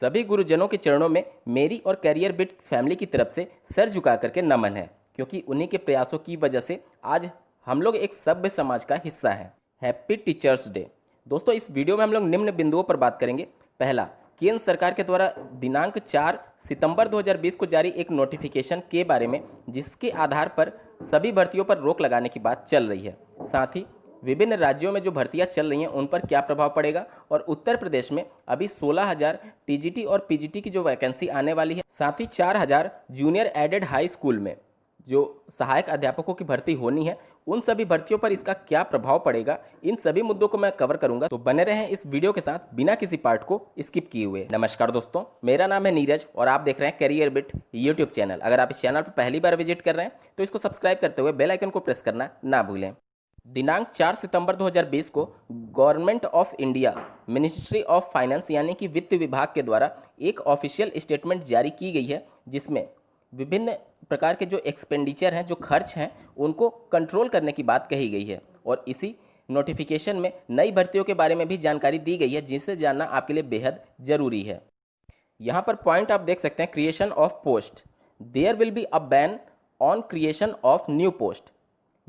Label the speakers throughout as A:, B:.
A: सभी गुरुजनों के चरणों में मेरी और कैरियर बिट फैमिली की तरफ से सर झुका करके नमन है, क्योंकि उन्हीं के प्रयासों की वजह से आज हम लोग एक सभ्य समाज का हिस्सा हैं। Happy teachers day. दोस्तों, इस वीडियो में हम लोग निम्न बिंदुओं पर बात करेंगे। पहला, केंद्र सरकार के द्वारा दिनांक 4 सितंबर 2020 को जारी एक नोटिफिकेशन के बारे में, जिसके आधार पर सभी भर्तियों पर रोक लगाने की बात चल रही है। साथ ही विभिन्न राज्यों में जो भर्तियां चल रही हैं उन पर क्या प्रभाव पड़ेगा, और उत्तर प्रदेश में अभी 16,000 टीजीटी और पीजीटी की जो वैकेंसी आने वाली है, साथ ही 4,000 जूनियर एडेड हाई स्कूल में जो सहायक अध्यापकों की भर्ती होनी है, उन सभी भर्तियों पर इसका क्या प्रभाव पड़ेगा, इन सभी मुद्दों को मैं कवर करूंगा। तो बने रहें इस वीडियो के साथ बिना किसी पार्ट को स्किप किए हुए। नमस्कार दोस्तों, मेरा नाम है नीरज और आप देख रहे हैं कैरियर बिट यूट्यूब चैनल। अगर आप इस चैनल पर पहली बार विजिट कर रहे हैं तो इसको सब्सक्राइब करते हुए बेल आइकन को प्रेस करना ना भूलें। दिनांक 4 सितंबर 2020 को government of India ministry of finance यानी कि वित्त विभाग के द्वारा एक ऑफिशियल स्टेटमेंट जारी की गई है, जिसमें विभिन्न प्रकार के जो एक्सपेंडिचर हैं, जो खर्च हैं, उनको कंट्रोल करने की बात कही गई है। और इसी नोटिफिकेशन में नई भर्तियों के बारे में भी जानकारी दी गई है, जिसे जानना आपके लिए बेहद ज़रूरी है। यहाँ पर पॉइंट आप देख सकते हैं, creation of post. There will be a ban on creation of new post.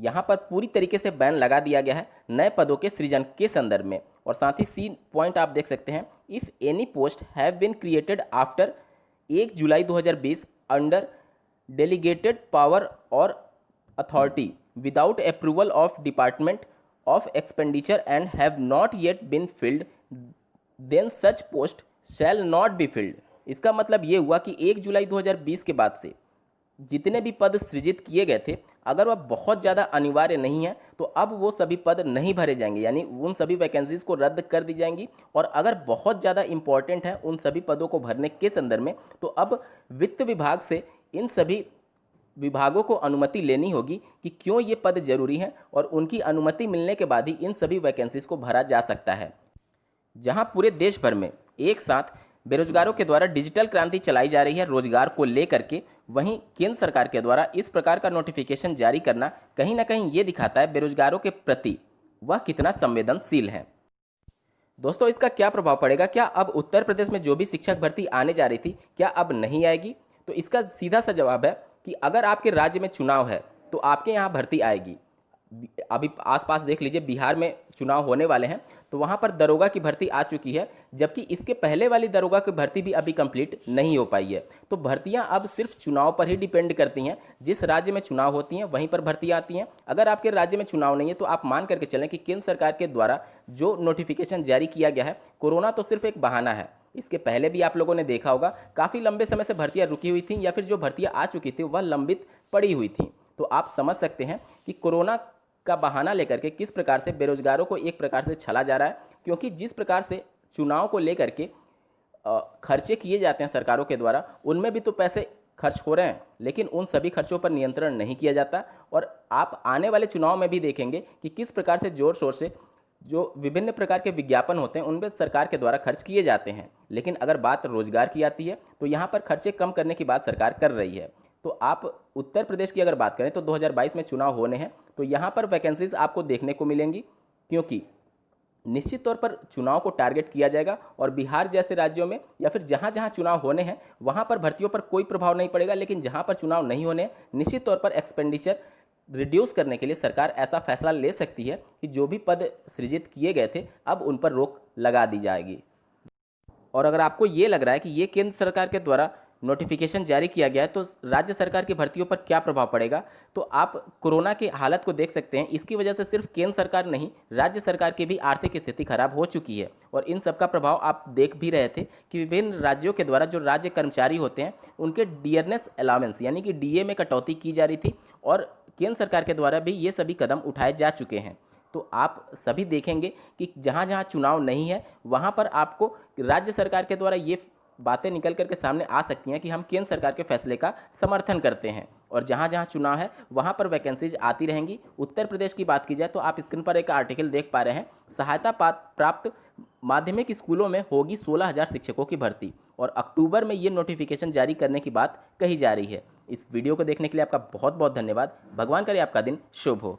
A: यहाँ पर पूरी तरीके से बैन लगा दिया गया है नए पदों के सृजन के संदर्भ में। और साथ ही सी पॉइंट आप देख सकते हैं, if any post have been created after 1 July 2020 under delegated power और authority without approval of department of expenditure and have not yet been filled, then such post shall not be filled. इसका मतलब ये हुआ कि 1 July 2020 के बाद से जितने भी पद सृजित किए गए थे, अगर वह बहुत ज़्यादा अनिवार्य नहीं है तो अब वो सभी पद नहीं भरे जाएंगे, यानी उन सभी वैकेंसीज को रद्द कर दी जाएंगी। और अगर बहुत ज़्यादा इंपॉर्टेंट है उन सभी पदों को भरने के संदर्भ में, तो अब वित्त विभाग से इन सभी विभागों को अनुमति लेनी होगी कि क्यों ये पद जरूरी हैं, और उनकी अनुमति मिलने के बाद ही इन सभी वैकेंसीज को भरा जा सकता है। जहां पूरे देश भर में एक साथ बेरोजगारों के द्वारा डिजिटल क्रांति चलाई जा रही है रोजगार को लेकर के, वहीं केंद्र सरकार के द्वारा इस प्रकार का नोटिफिकेशन जारी करना कहीं ना कहीं ये दिखाता है बेरोजगारों के प्रति वह कितना संवेदनशील है। दोस्तों, इसका क्या प्रभाव पड़ेगा? क्या अब उत्तर प्रदेश में जो भी शिक्षक भर्ती आने जा रही थी, क्या अब नहीं आएगी? तो इसका सीधा सा जवाब है कि अगर आपके राज्य में चुनाव है तो आपके यहाँ भर्ती आएगी। अभी आसपास देख लीजिए, बिहार में चुनाव होने वाले हैं, तो वहाँ पर दरोगा की भर्ती आ चुकी है, जबकि इसके पहले वाली दरोगा की भर्ती भी अभी कंप्लीट नहीं हो पाई है। तो भर्तियाँ अब सिर्फ चुनाव पर ही डिपेंड करती हैं। जिस राज्य में चुनाव होती हैं वहीं पर भर्तियाँ आती हैं। अगर आपके राज्य में चुनाव नहीं है तो आप मान करके चलें कि केंद्र सरकार के द्वारा जो नोटिफिकेशन जारी किया गया है, कोरोना तो सिर्फ एक बहाना है। इसके पहले भी आप लोगों ने देखा होगा, काफ़ी लंबे समय से भर्तियाँ रुकी हुई थी, या फिर जो भर्तियाँ आ चुकी थी वह लंबित पड़ी हुई थी। तो आप समझ सकते हैं कि कोरोना का बहाना लेकर के किस प्रकार से बेरोजगारों को एक प्रकार से छला जा रहा है। क्योंकि जिस प्रकार से चुनाव को लेकर के खर्चे किए जाते हैं सरकारों के द्वारा, उनमें भी तो पैसे खर्च हो रहे हैं, लेकिन उन सभी खर्चों पर नियंत्रण नहीं किया जाता। और आप आने वाले चुनाव में भी देखेंगे कि किस प्रकार से जोर शोर से जो विभिन्न प्रकार के विज्ञापन होते हैं उनमें सरकार के द्वारा खर्च किए जाते हैं। लेकिन अगर बात रोजगार की आती है तो यहाँ पर खर्चे कम करने की बात सरकार कर रही है। तो आप उत्तर प्रदेश की अगर बात करें तो 2022 में चुनाव होने हैं, तो यहाँ पर वैकेंसीज आपको देखने को मिलेंगी, क्योंकि निश्चित तौर पर चुनाव को टारगेट किया जाएगा। और बिहार जैसे राज्यों में या फिर जहाँ जहाँ चुनाव होने हैं वहाँ पर भर्तियों पर कोई प्रभाव नहीं पड़ेगा, लेकिन जहाँ पर चुनाव नहीं होने, निश्चित तौर पर एक्सपेंडिचर रिड्यूस करने के लिए सरकार ऐसा फैसला ले सकती है कि जो भी पद सृजित किए गए थे अब उन पर रोक लगा दी जाएगी। और अगर आपको ये लग रहा है कि ये केंद्र सरकार के द्वारा नोटिफिकेशन जारी किया गया है तो राज्य सरकार की भर्तियों पर क्या प्रभाव पड़ेगा, तो आप कोरोना की हालत को देख सकते हैं। इसकी वजह से सिर्फ केंद्र सरकार नहीं, राज्य सरकार की भी आर्थिक स्थिति खराब हो चुकी है। और इन सब का प्रभाव आप देख भी रहे थे कि विभिन्न राज्यों के द्वारा जो राज्य कर्मचारी होते हैं उनके डियरनेस अलाउंस यानी कि डीए में कटौती की जा रही थी, और केंद्र सरकार के द्वारा भी ये सभी कदम उठाए जा चुके हैं। तो आप सभी देखेंगे कि जहाँ जहाँ चुनाव नहीं है वहाँ पर आपको राज्य सरकार के द्वारा ये बातें निकल करके सामने आ सकती हैं कि हम केंद्र सरकार के फैसले का समर्थन करते हैं। और जहाँ जहाँ चुनाव है वहाँ पर वैकेंसीज आती रहेंगी। उत्तर प्रदेश की बात की जाए तो आप स्क्रीन पर एक आर्टिकल देख पा रहे हैं, सहायता प्राप्त माध्यमिक स्कूलों में होगी 16,000 शिक्षकों की भर्ती, और अक्टूबर में ये नोटिफिकेशन जारी करने की बात कही जा रही है। इस वीडियो को देखने के लिए आपका बहुत बहुत धन्यवाद। भगवान करे आपका दिन शुभ हो।